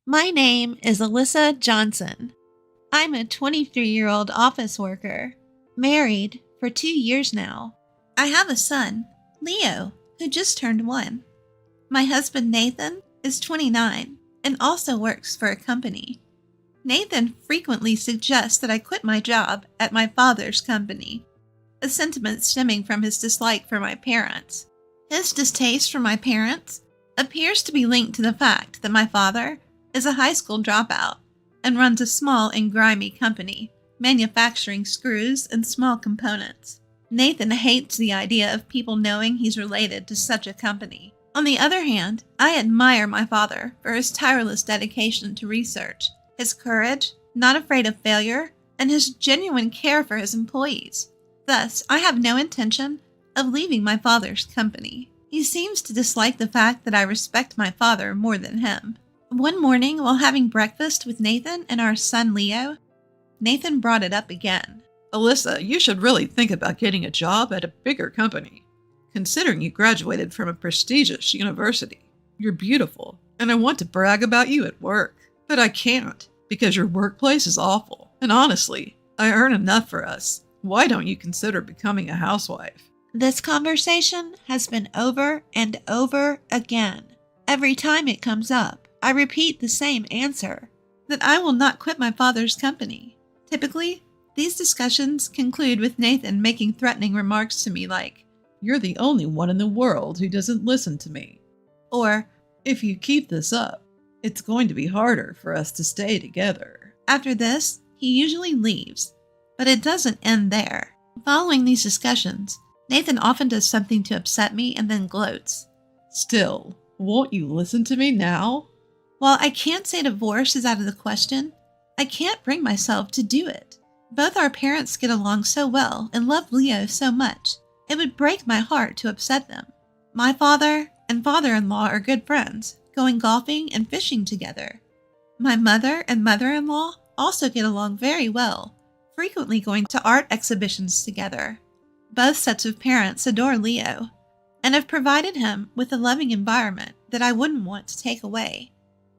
My name is Alyssa Johnson. I'm a 23-year-old office worker, married for 2 years now. I have a son, Leo, who just turned 1. My husband, Nathan, is 29 and also works for a company. Nathan frequently suggests that I quit my job at my father's company, a sentiment stemming from his dislike for my parents. His distaste for my parents appears to be linked to the fact that my father is a high school dropout and runs a small and grimy company, manufacturing screws and small components. Nathan hates the idea of people knowing he's related to such a company. On the other hand, I admire my father for his tireless dedication to research, his courage, not afraid of failure, and his genuine care for his employees. Thus, I have no intention of leaving my father's company. He seems to dislike the fact that I respect my father more than him. One morning, while having breakfast with Nathan and our son Leo, Nathan brought it up again. Alyssa, you should really think about getting a job at a bigger company. Considering you graduated from a prestigious university, you're beautiful, and I want to brag about you at work. But I can't, because your workplace is awful. And honestly, I earn enough for us. Why don't you consider becoming a housewife? This conversation has been over and over again. Every time it comes up, I repeat the same answer, that I will not quit my father's company. Typically, these discussions conclude with Nathan making threatening remarks to me like, "You're the only one in the world who doesn't listen to me." or, "If you keep this up, it's going to be harder for us to stay together." after this, he usually leaves, but it doesn't end there. Following these discussions, Nathan often does something to upset me and then gloats. "Still, won't you listen to me now?" While I can't say divorce is out of the question, I can't bring myself to do it. Both our parents get along so well and love Leo so much, it would break my heart to upset them. My father and father-in-law are good friends, going golfing and fishing together. My mother and mother-in-law also get along very well, frequently going to art exhibitions together. Both sets of parents adore Leo and have provided him with a loving environment that I wouldn't want to take away.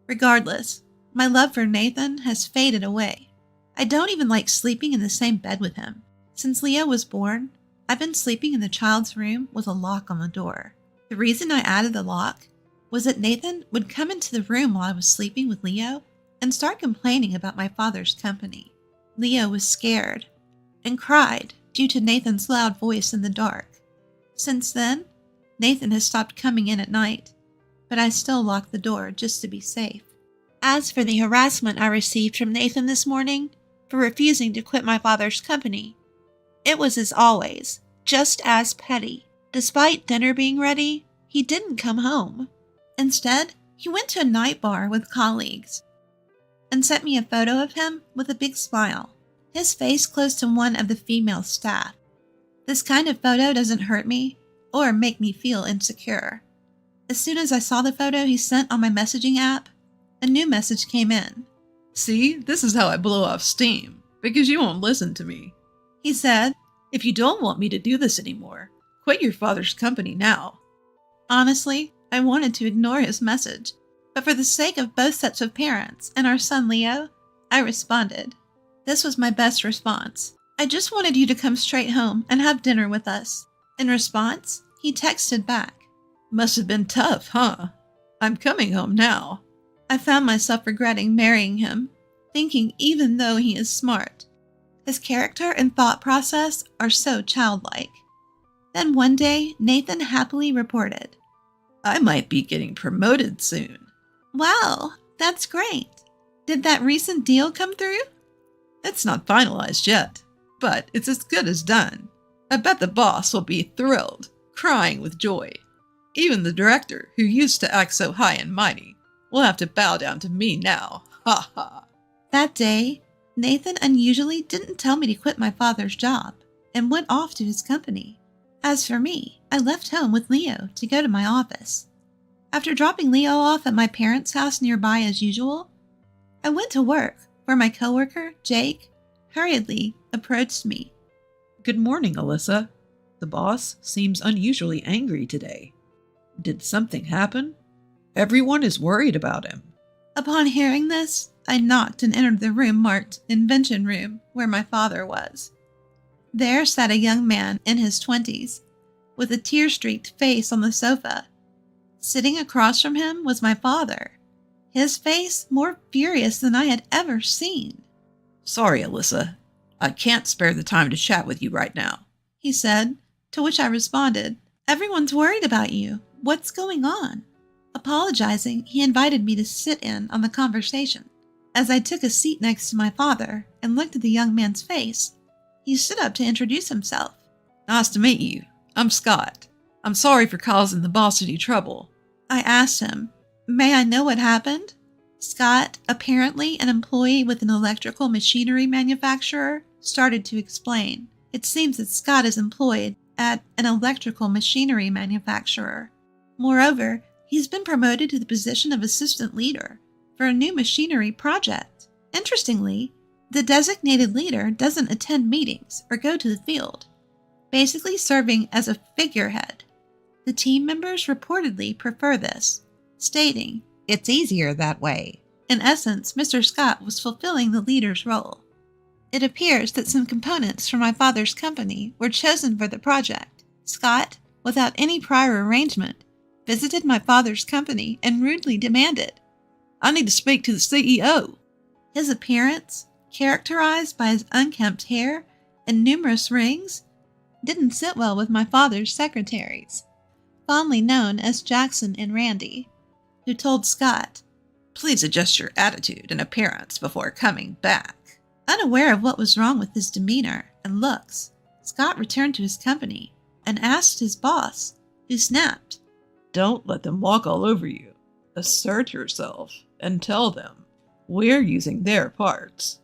Regardless, my love for Nathan has faded away. I don't even like sleeping in the same bed with him. Since Leo was born, I've been sleeping in the child's room with a lock on the door. The reason I added the lock was that Nathan would come into the room while I was sleeping with Leo and start complaining about my father's company. Leo was scared and cried due to Nathan's loud voice in the dark. Since then, Nathan has stopped coming in at night, but I still lock the door just to be safe. As for the harassment I received from Nathan this morning for refusing to quit my father's company, it was as always, just as petty. Despite dinner being ready, he didn't come home. Instead, he went to a night bar with colleagues and sent me a photo of him with a big smile, his face close to one of the female staff. This kind of photo doesn't hurt me or make me feel insecure. As soon as I saw the photo he sent on my messaging app, a new message came in. "See, this is how I blow off steam, because you won't listen to me." He said, "If you don't want me to do this anymore, quit your father's company now." Honestly, I wanted to ignore his message, but for the sake of both sets of parents and our son Leo, I responded. This was my best response. "I just wanted you to come straight home and have dinner with us." In response, he texted back, "Must have been tough, huh? I'm coming home now." I found myself regretting marrying him, thinking even though he is smart, his character and thought process are so childlike. Then one day, Nathan happily reported, "I might be getting promoted soon." "Wow, that's great. Did that recent deal come through?" "It's not finalized yet, but it's as good as done. I bet the boss will be thrilled, crying with joy. Even the director, who used to act so high and mighty, will have to bow down to me now. Ha ha." That day, Nathan unusually didn't tell me to quit my father's job and went off to his company. As for me, I left home with Leo to go to my office. After dropping Leo off at my parents' house nearby as usual, I went to work where my coworker, Jake, hurriedly approached me. "Good morning, Alyssa. The boss seems unusually angry today. Did something happen? Everyone is worried about him." Upon hearing this, I knocked and entered the room marked Invention Room, where my father was. There sat a young man in his 20s, with a tear-streaked face on the sofa. Sitting across from him was my father, his face more furious than I had ever seen. "Sorry, Alyssa. I can't spare the time to chat with you right now," he said, to which I responded, "Everyone's worried about you. What's going on?" Apologizing, he invited me to sit in on the conversation. As I took a seat next to my father and looked at the young man's face, he stood up to introduce himself. "Nice to meet you. I'm Scott. I'm sorry for causing the boss any trouble." I asked him, "May I know what happened?" Scott, apparently an employee with an electrical machinery manufacturer, started to explain. It seems that Scott is employed at an electrical machinery manufacturer. Moreover, he's been promoted to the position of assistant leader for a new machinery project. Interestingly, the designated leader doesn't attend meetings or go to the field, basically serving as a figurehead. The team members reportedly prefer this, stating, "It's easier that way." In essence, Mr. Scott was fulfilling the leader's role. It appears that some components from my father's company were chosen for the project. Scott, without any prior arrangement, visited my father's company and rudely demanded, "I need to speak to the CEO." His appearance, characterized by his unkempt hair and numerous rings, didn't sit well with my father's secretaries, fondly known as Jackson and Randy, who told Scott, "Please adjust your attitude and appearance before coming back." Unaware of what was wrong with his demeanor and looks, Scott returned to his company and asked his boss, who snapped, "Don't let them walk all over you. Assert yourself and tell them we're using their parts."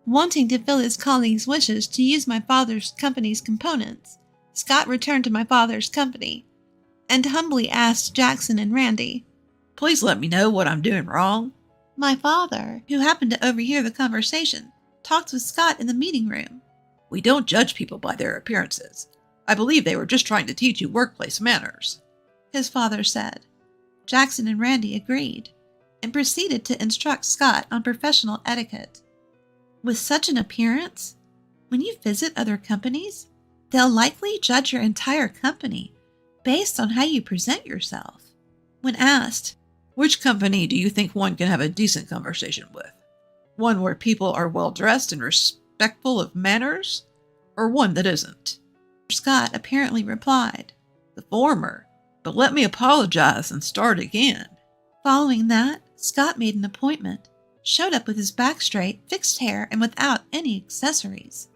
Wanting to fill his colleagues' wishes to use my father's company's components, Scott returned to my father's company and humbly asked Jackson and Randy, "Please let me know what I'm doing wrong." My father, who happened to overhear the conversation, talked with Scott in the meeting room. "We don't judge people by their appearances. I believe they were just trying to teach you workplace manners," his father said. Jackson and Randy agreed and proceeded to instruct Scott on professional etiquette. With such an appearance, when you visit other companies, they'll likely judge your entire company based on how you present yourself. When asked, "Which company do you think one can have a decent conversation with? One where people are well-dressed and respectful of manners, or one that isn't?" Scott apparently replied, "The former, but let me apologize and start again." Following that, Scott made an appointment, showed up with his back straight, fixed hair, and without any accessories.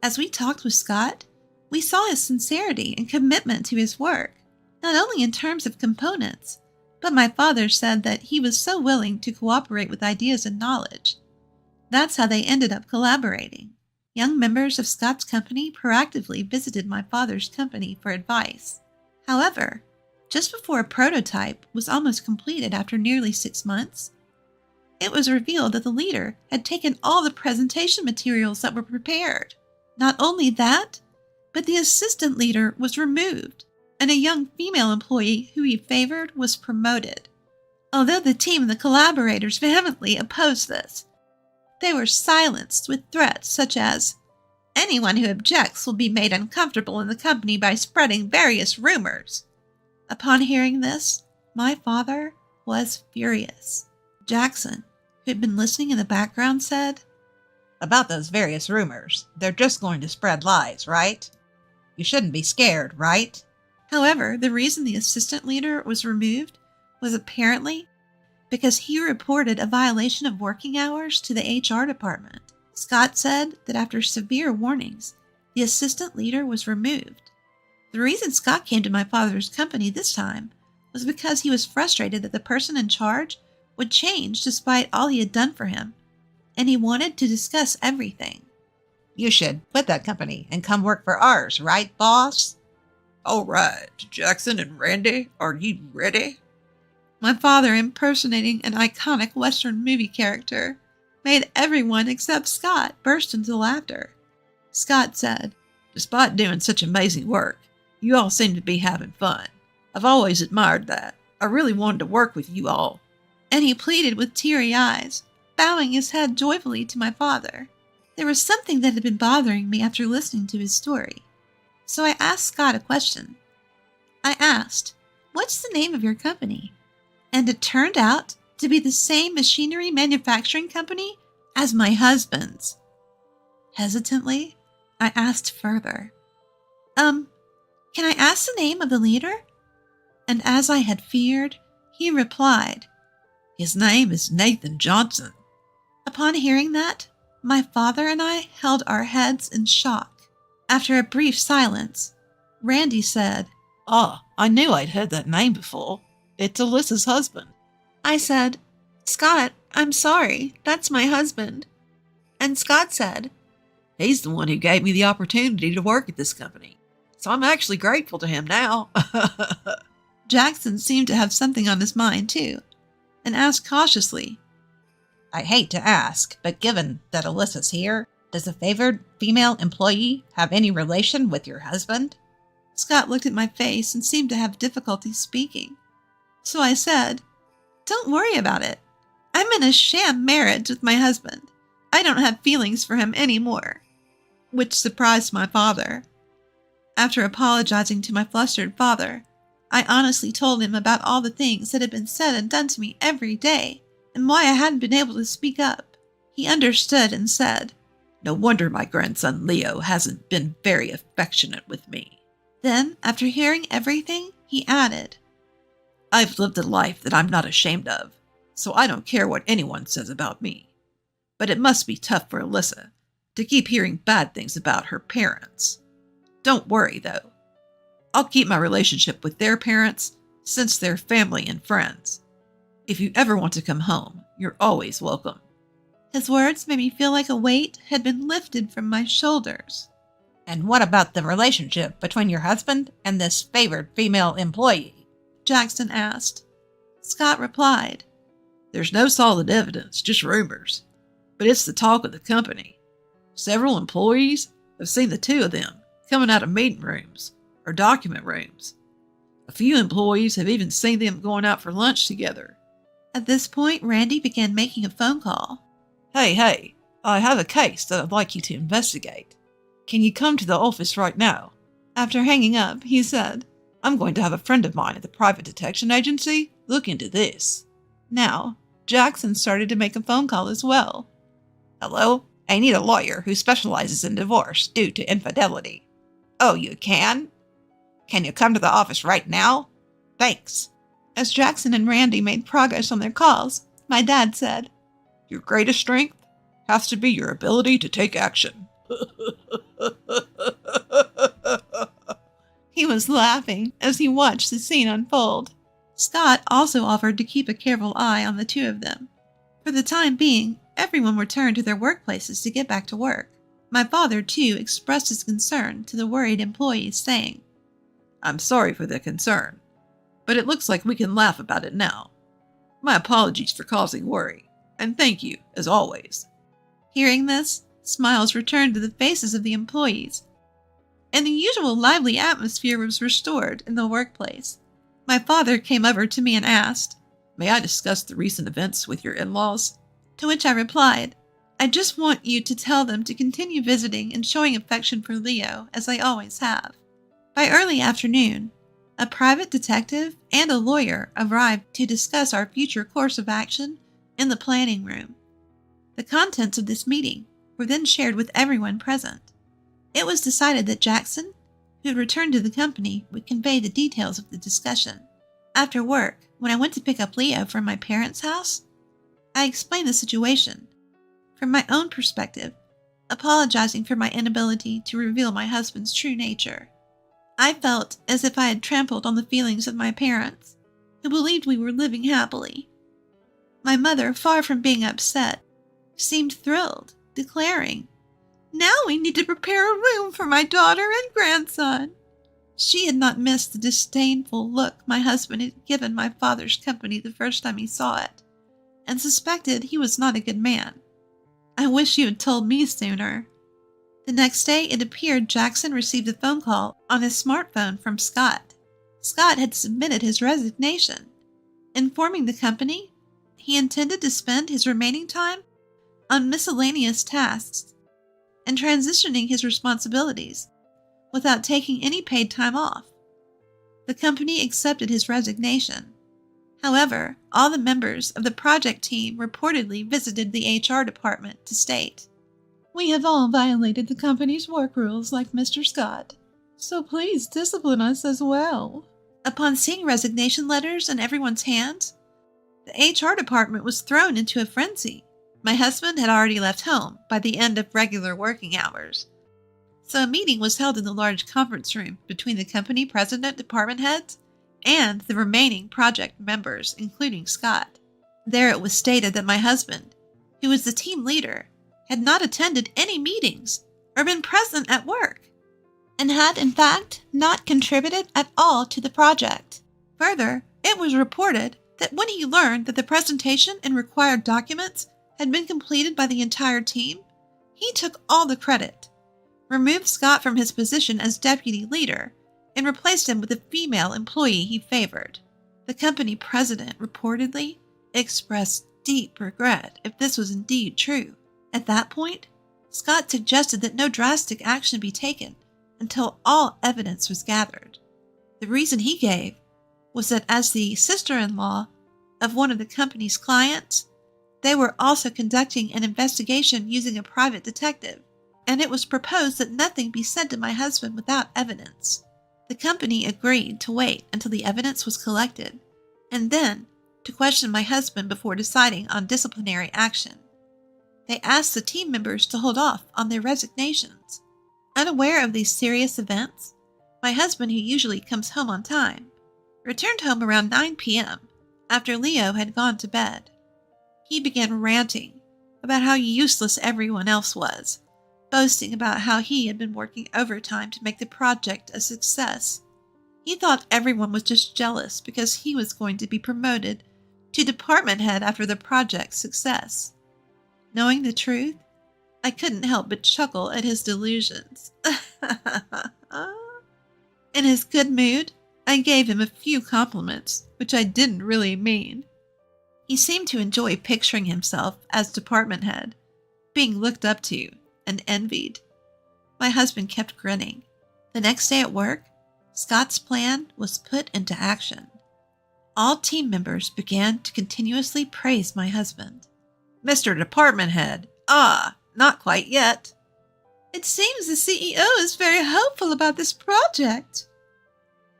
As we talked with Scott, we saw his sincerity and commitment to his work, not only in terms of components, but my father said that he was so willing to cooperate with ideas and knowledge. That's how they ended up collaborating. Young members of Scott's company proactively visited my father's company for advice. However, just before a prototype was almost completed after nearly 6 months, it was revealed that the leader had taken all the presentation materials that were prepared. Not only that, but the assistant leader was removed, and a young female employee who he favored was promoted. Although the team and the collaborators vehemently opposed this, they were silenced with threats such as, "Anyone who objects will be made uncomfortable in the company by spreading various rumors." Upon hearing this, my father was furious. Jackson, who had been listening in the background, said, "About those various rumors, they're just going to spread lies, right? You shouldn't be scared, right?" However, the reason the assistant leader was removed was apparently because he reported a violation of working hours to the HR department. Scott said that after severe warnings, the assistant leader was removed. The reason Scott came to my father's company this time was because he was frustrated that the person in charge would change despite all he had done for him, and he wanted to discuss everything. "You should quit that company and come work for ours, right, boss?" "All right, Jackson and Randy, are you ready?" My father, impersonating an iconic Western movie character, made everyone except Scott burst into laughter. Scott said, "Despite doing such amazing work, you all seem to be having fun. I've always admired that. I really wanted to work with you all." And he pleaded with teary eyes, bowing his head joyfully to my father. There was something that had been bothering me after listening to his story. So I asked Scott a question. I asked, "What's the name of your company?" And it turned out to be the same machinery manufacturing company as my husband's. Hesitantly, I asked further, can I ask the name of the leader?" And as I had feared, he replied, "His name is Nathan Johnson." Upon hearing that, my father and I held our heads in shock. After a brief silence, Randy said, "Ah, I knew I'd heard that name before. It's Alyssa's husband." I said, "Scott, I'm sorry, that's my husband." And Scott said, "He's the one who gave me the opportunity to work at this company. So I'm actually grateful to him now." Jackson seemed to have something on his mind, too, and asked cautiously, I hate to ask, but given that Alyssa's here, does the favored female employee have any relation with your husband? Scott looked at my face and seemed to have difficulty speaking. So I said, "Don't worry about it. I'm in a sham marriage with my husband. I don't have feelings for him anymore," which surprised my father. After apologizing to my flustered father, I honestly told him about all the things that had been said and done to me every day, and why I hadn't been able to speak up. He understood and said, "No wonder my grandson Leo hasn't been very affectionate with me." Then, after hearing everything, he added, "I've lived a life that I'm not ashamed of, so I don't care what anyone says about me. But it must be tough for Alyssa to keep hearing bad things about her parents. Don't worry, though. I'll keep my relationship with their parents since they're family and friends. If you ever want to come home, you're always welcome." His words made me feel like a weight had been lifted from my shoulders. And what about the relationship between your husband and this favored female employee? Jackson asked. Scott replied, "There's no solid evidence, just rumors. But it's the talk of the company. Several employees have seen the two of them coming out of meeting rooms or document rooms. A few employees have even seen them going out for lunch together." At this point, Randy began making a phone call. Hey, I have a case that I'd like you to investigate. Can you come to the office right now?" After hanging up, he said, "I'm going to have a friend of mine at the private detection agency look into this." Now, Jackson started to make a phone call as well. Hello? I need a lawyer who specializes in divorce due to infidelity. Oh, you can? Can you come to the office right now? Thanks. As Jackson and Randy made progress on their calls, my dad said, "Your greatest strength has to be your ability to take action." He was laughing as he watched the scene unfold. Scott also offered to keep a careful eye on the two of them. For the time being, everyone returned to their workplaces to get back to work. My father, too, expressed his concern to the worried employees, saying, "I'm sorry for the concern, but it looks like we can laugh about it now. My apologies for causing worry, and thank you, as always." Hearing this, smiles returned to the faces of the employees, and the usual lively atmosphere was restored in the workplace. My father came over to me and asked, "May I discuss the recent events with your in-laws?" To which I replied, "I just want you to tell them to continue visiting and showing affection for Leo, as I always have." By early afternoon, a private detective and a lawyer arrived to discuss our future course of action in the planning room. The contents of this meeting were then shared with everyone present. It was decided that Jackson, who had returned to the company, would convey the details of the discussion. After work, when I went to pick up Leo from my parents' house, I explained the situation from my own perspective, apologizing for my inability to reveal my husband's true nature. I felt as if I had trampled on the feelings of my parents, who believed we were living happily. My mother, far from being upset, seemed thrilled, declaring, "Now we need to prepare a room for my daughter and grandson." She had not missed the disdainful look my husband had given my father's company the first time he saw it, and suspected he was not a good man. I wish you had told me sooner. The next day, it appeared Jackson received a phone call on his smartphone from Scott. Scott had submitted his resignation, informing the company he intended to spend his remaining time on miscellaneous tasks and transitioning his responsibilities without taking any paid time off. The company accepted his resignation. However, all the members of the project team reportedly visited the HR department to state, "We have all violated the company's work rules like Mr. Scott, so please discipline us as well." Upon seeing resignation letters in everyone's hands, the HR department was thrown into a frenzy. My husband had already left home by the end of regular working hours, so a meeting was held in the large conference room between the company president, department heads, and the remaining project members, including Scott. There it was stated that my husband, who was the team leader, had not attended any meetings or been present at work, and had, in fact, not contributed at all to the project. Further, it was reported that when he learned that the presentation and required documents had been completed by the entire team, he took all the credit, removed Scott from his position as deputy leader, and replaced him with a female employee he favored. The company president reportedly expressed deep regret if this was indeed true. At that point, Scott suggested that no drastic action be taken until all evidence was gathered. The reason he gave was that as the sister-in-law of one of the company's clients, they were also conducting an investigation using a private detective, and it was proposed that nothing be said to my husband without evidence. The company agreed to wait until the evidence was collected, and then to question my husband before deciding on disciplinary action. They asked the team members to hold off on their resignations. Unaware of these serious events, my husband, who usually comes home on time, returned home around 9 p.m. after Leo had gone to bed. He began ranting about how useless everyone else was, boasting about how he had been working overtime to make the project a success. He thought everyone was just jealous because he was going to be promoted to department head after the project's success. Knowing the truth, I couldn't help but chuckle at his delusions. In his good mood, I gave him a few compliments, which I didn't really mean. He seemed to enjoy picturing himself as department head, being looked up to and envied. My husband kept grinning. The next day at work, Scott's plan was put into action. All team members began to continuously praise my husband. "Mr. Department Head, not quite yet. It seems the CEO is very hopeful about this project.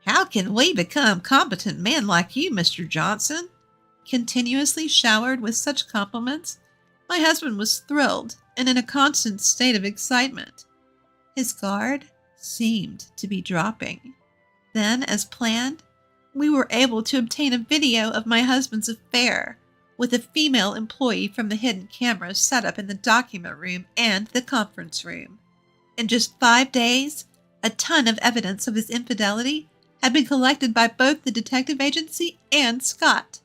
How can we become competent men like you, Mr. Johnson?" Continuously showered with such compliments, my husband was thrilled and in a constant state of excitement. His guard seemed to be dropping. Then, as planned, we were able to obtain a video of my husband's affair with a female employee from the hidden cameras set up in the document room and the conference room. In just 5 days, a ton of evidence of his infidelity had been collected by both the detective agency and Scott.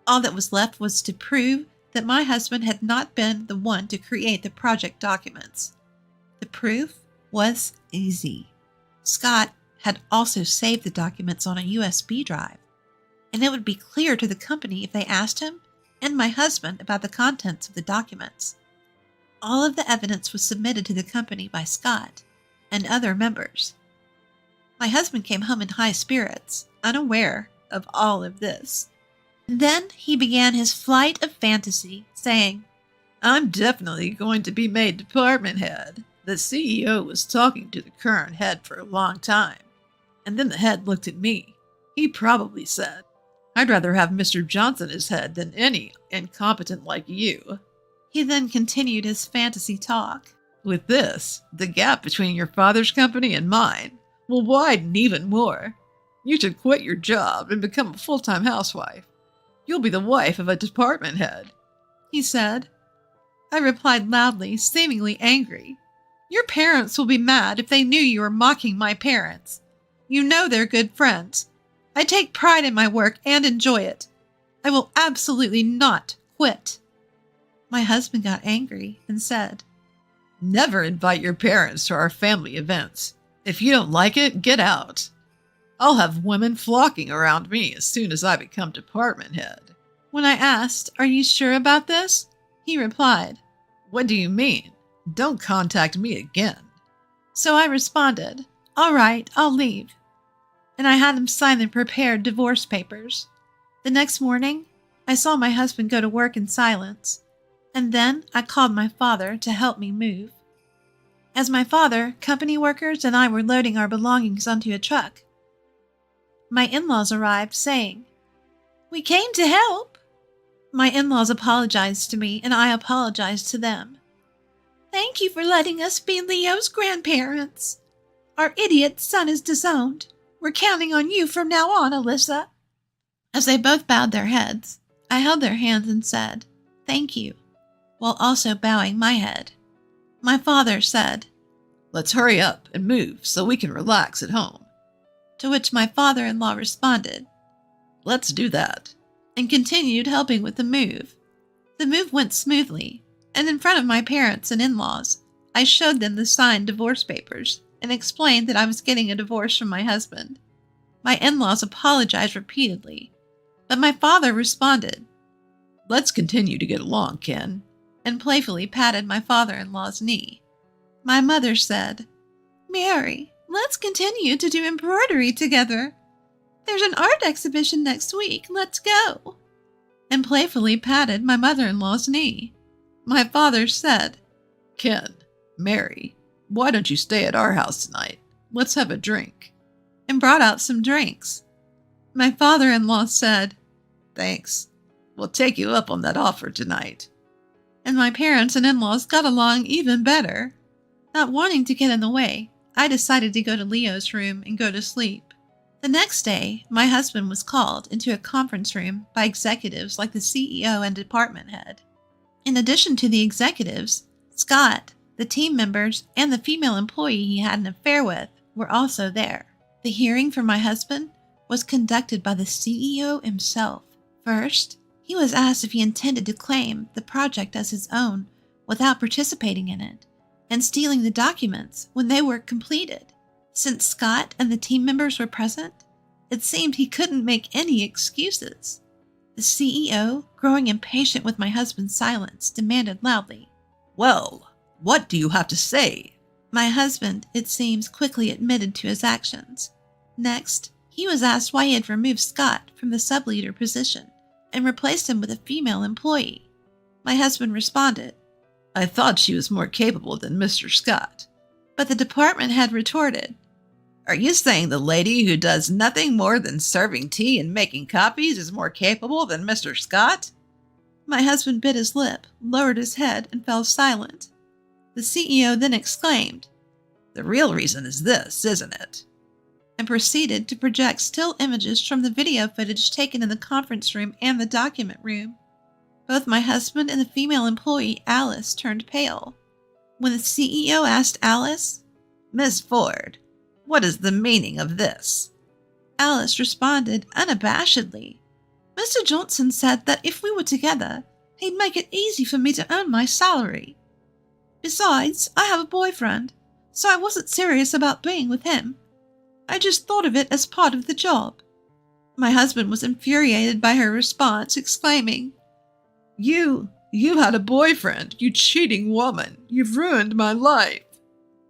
All that was left was to prove that my husband had not been the one to create the project documents. The proof was easy. Scott had also saved the documents on a USB drive, and it would be clear to the company if they asked him and my husband about the contents of the documents. All of the evidence was submitted to the company by Scott and other members. My husband came home in high spirits, unaware of all of this. Then he began his flight of fantasy, saying, "I'm definitely going to be made department head. The CEO was talking to the current head for a long time. And then the head looked at me. He probably said, 'I'd rather have Mr. Johnson as head than any incompetent like you.'" He then continued his fantasy talk. "With this, the gap between your father's company and mine will widen even more. You should quit your job and become a full-time housewife. You'll be the wife of a department head," he said. I replied loudly, seemingly angry. "Your parents will be mad if they knew you were mocking my parents. You know they're good friends. I take pride in my work and enjoy it. I will absolutely not quit." My husband got angry and said, "Never invite your parents to our family events. If you don't like it, get out. I'll have women flocking around me as soon as I become department head." When I asked, "Are you sure about this?" he replied, "What do you mean? Don't contact me again." So I responded, "All right, I'll leave." And I had him sign the prepared divorce papers. The next morning, I saw my husband go to work in silence, and then I called my father to help me move. As my father, company workers, and I were loading our belongings onto a truck, my in-laws arrived saying, "We came to help." My in-laws apologized to me, and I apologized to them. "Thank you for letting us be Leo's grandparents. Our idiot son is disowned. We're counting on you from now on, Alyssa." As they both bowed their heads, I held their hands and said, "Thank you," while also bowing my head. My father said, "Let's hurry up and move so we can relax at home." to which my father-in-law responded, "Let's do that," and continued helping with the move. The move went smoothly, and in front of my parents and in-laws, I showed them the signed divorce papers and explained that I was getting a divorce from my husband. My in-laws apologized repeatedly, but my father responded, "Let's continue to get along, Ken," and playfully patted my father-in-law's knee. My mother said, "Mary, let's continue to do embroidery together. There's an art exhibition next week. Let's go," and playfully patted my mother-in-law's knee. My father said, "Ken, Mary, why don't you stay at our house tonight? Let's have a drink," and brought out some drinks. My father-in-law said, "Thanks. We'll take you up on that offer tonight." and my parents and in-laws got along even better. Not wanting to get in the way, I decided to go to Leo's room and go to sleep. The next day, my husband was called into a conference room by executives like the CEO and department head. In addition to the executives, Scott, the team members, and the female employee he had an affair with were also there. The hearing for my husband was conducted by the CEO himself. First, he was asked if he intended to claim the project as his own without participating in it and stealing the documents when they were completed. Since Scott and the team members were present, it seemed he couldn't make any excuses. The CEO, growing impatient with my husband's silence, demanded loudly, "Well, what do you have to say?" My husband, it seems, quickly admitted to his actions. Next, he was asked why he had removed Scott from the sub-leader position and replaced him with a female employee. My husband responded, "I thought she was more capable than Mr. Scott." but the department head retorted, "Are you saying the lady who does nothing more than serving tea and making copies is more capable than Mr. Scott?" My husband bit his lip, lowered his head, and fell silent. The CEO then exclaimed, "The real reason is this, isn't it?" and proceeded to project still images from the video footage taken in the conference room and the document room. Both my husband and the female employee, Alice, turned pale. When the CEO asked Alice, "Miss Ford, what is the meaning of this?" Alice responded unabashedly, "Mr. Johnson said that if we were together, he'd make it easy for me to earn my salary. Besides, I have a boyfriend, so I wasn't serious about being with him. I just thought of it as part of the job." My husband was infuriated by her response, exclaiming, You had a boyfriend, you cheating woman. You've ruined my life."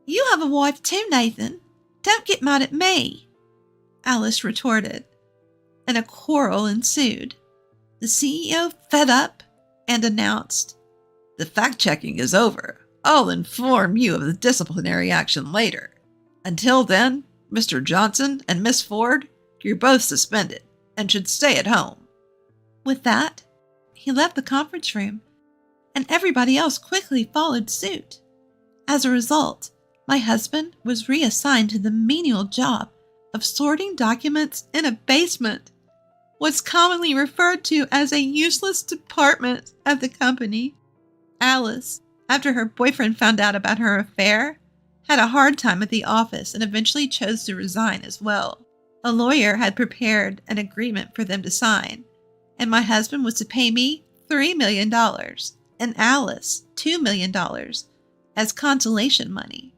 "You have a wife too, Nathan. Don't get mad at me," Alice retorted, and a quarrel ensued. The CEO fed up and announced, "The fact-checking is over. I'll inform you of the disciplinary action later. Until then, Mr. Johnson and Miss Ford, you're both suspended and should stay at home." With that, he left the conference room, and everybody else quickly followed suit. As a result, my husband was reassigned to the menial job of sorting documents in a basement, what's commonly referred to as a useless department at the company. Alice, after her boyfriend found out about her affair, had a hard time at the office and eventually chose to resign as well. A lawyer had prepared an agreement for them to sign, and my husband was to pay me $3 million and Alice $2 million as consolation money.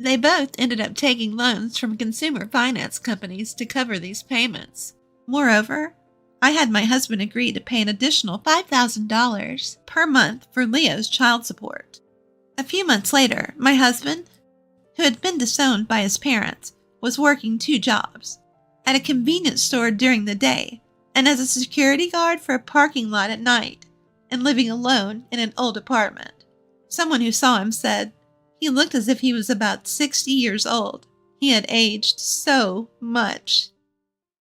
They both ended up taking loans from consumer finance companies to cover these payments. Moreover, I had my husband agree to pay an additional $5,000 per month for Leo's child support. A few months later, my husband, who had been disowned by his parents, was working 2 jobs, at a convenience store during the day and as a security guard for a parking lot at night, and living alone in an old apartment. Someone who saw him said he looked as if he was about 60 years old. He had aged so much.